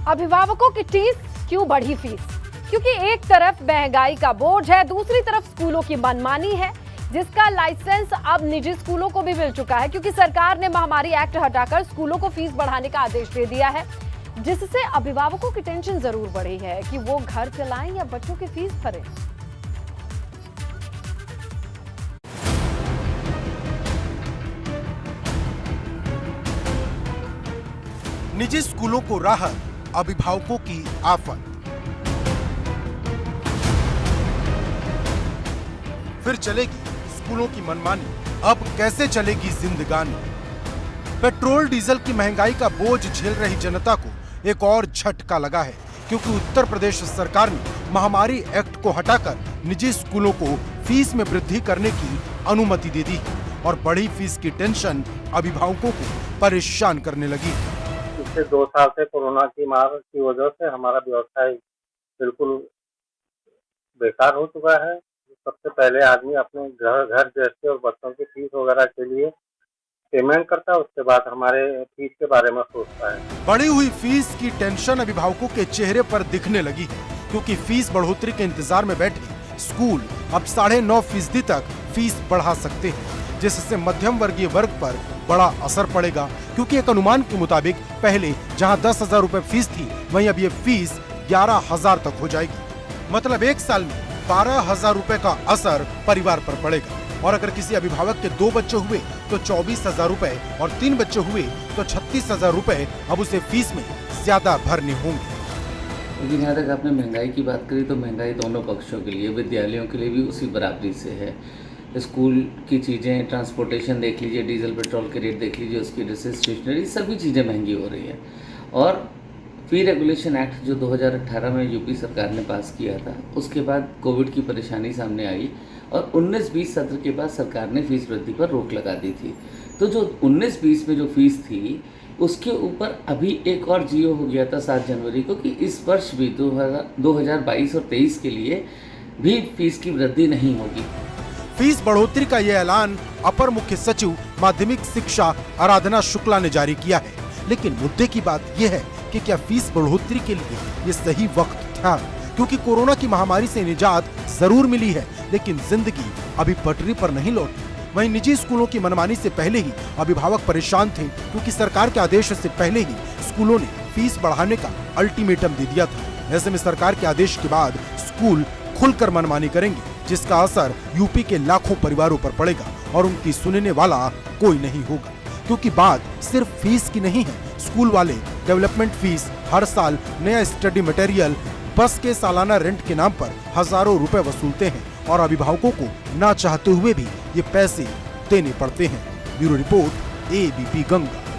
अभिभावकों की टीस क्यों बढ़ी फीस? क्योंकि एक तरफ महंगाई का बोझ है, दूसरी तरफ स्कूलों की मनमानी है, जिसका लाइसेंस अब निजी स्कूलों को भी मिल चुका है क्योंकि सरकार ने महामारी एक्ट हटाकर स्कूलों को फीस बढ़ाने का आदेश दे दिया है, जिससे अभिभावकों की टेंशन जरूर बढ़ी है कि वो घर चलाएं या बच्चों की फीस भरें। निजी स्कूलों को राहत, अभिभावकों की आफत। फिर चलेगी स्कूलों की मनमानी, अब कैसे चलेगी जिंदगानी? पेट्रोल डीजल की महंगाई का बोझ झेल रही जनता को एक और झटका लगा है क्योंकि उत्तर प्रदेश सरकार ने महामारी एक्ट को हटाकर निजी स्कूलों को फीस में वृद्धि करने की अनुमति दे दी और बड़ी फीस की टेंशन अभिभावकों को परेशान करने लगी। पिछले 2 साल से कोरोना की मार की वजह से हमारा व्यवसाय बिल्कुल बेकार हो चुका है। सबसे पहले आदमी अपने घर गृहस्थी और बच्चों की फीस वगैरह के लिए पेमेंट करता है, उसके बाद हमारे फीस के बारे में सोचता है। बढ़ी हुई फीस की टेंशन अभिभावकों के चेहरे पर दिखने लगी क्योंकि फीस बढ़ोतरी के इंतजार में बैठे स्कूल अब 9.5% तक फीस बढ़ा सकते हैं, जिससे मध्यम वर्गीय वर्ग पर बड़ा असर पड़ेगा क्योंकि एक अनुमान के मुताबिक पहले जहां 10,000 रुपए फीस थी, वहीं अब ये फीस 11,000 तक हो जाएगी। मतलब एक साल में 12,000 रुपए का असर परिवार पर पड़ेगा और अगर किसी अभिभावक के 2 बच्चे हुए तो 24,000 रुपए और 3 बच्चे हुए तो 36,000 रुपए अब उसे फीस में ज्यादा भरने होंगे। लेकिन यहाँ तक आपने महंगाई की बात करी तो महंगाई दोनों पक्षों के लिए, विद्यालयों के लिए भी उसी बराबरी से है। स्कूल की चीज़ें, ट्रांसपोर्टेशन देख लीजिए, डीजल पेट्रोल के रेट देख लीजिए, उसकी ड्रेसेस, स्टेशनरी, सभी चीज़ें महंगी हो रही है। और फी रेगुलेशन एक्ट जो 2018 में यूपी सरकार ने पास किया था, उसके बाद कोविड की परेशानी सामने आई और 19-20 सत्र के बाद सरकार ने फीस वृद्धि पर रोक लगा दी थी। तो जो 19-20 में जो फीस थी उसके ऊपर अभी एक और जीओ हो गया था 7 जनवरी को कि इस वर्ष भी 2022 और 23 के लिए भी फीस की वृद्धि नहीं होगी। फीस बढ़ोतरी का ये ऐलान अपर मुख्य सचिव माध्यमिक शिक्षा आराधना शुक्ला ने जारी किया है, लेकिन मुद्दे की बात यह है कि क्या फीस बढ़ोतरी के लिए ये सही वक्त था? क्योंकि कोरोना की महामारी से निजात जरूर मिली है, लेकिन जिंदगी अभी पटरी पर नहीं लौटी। वहीं निजी स्कूलों की मनमानी से पहले ही अभिभावक परेशान थे क्योंकि सरकार के आदेश से पहले ही स्कूलों ने फीस बढ़ाने का अल्टीमेटम दे दिया था। ऐसे में सरकार के आदेश के बाद स्कूल खुलकर मनमानी करेंगे, जिसका असर यूपी के लाखों परिवारों पर पड़ेगा और उनकी सुनने वाला कोई नहीं होगा। क्योंकि बात सिर्फ फीस की नहीं है, स्कूल वाले डेवलपमेंट फीस, हर साल नया स्टडी मटेरियल, बस के सालाना रेंट के नाम पर हजारों रुपए वसूलते हैं और अभिभावकों को ना चाहते हुए भी ये पैसे देने पड़ते हैं। Bureau report, ABP Ganga.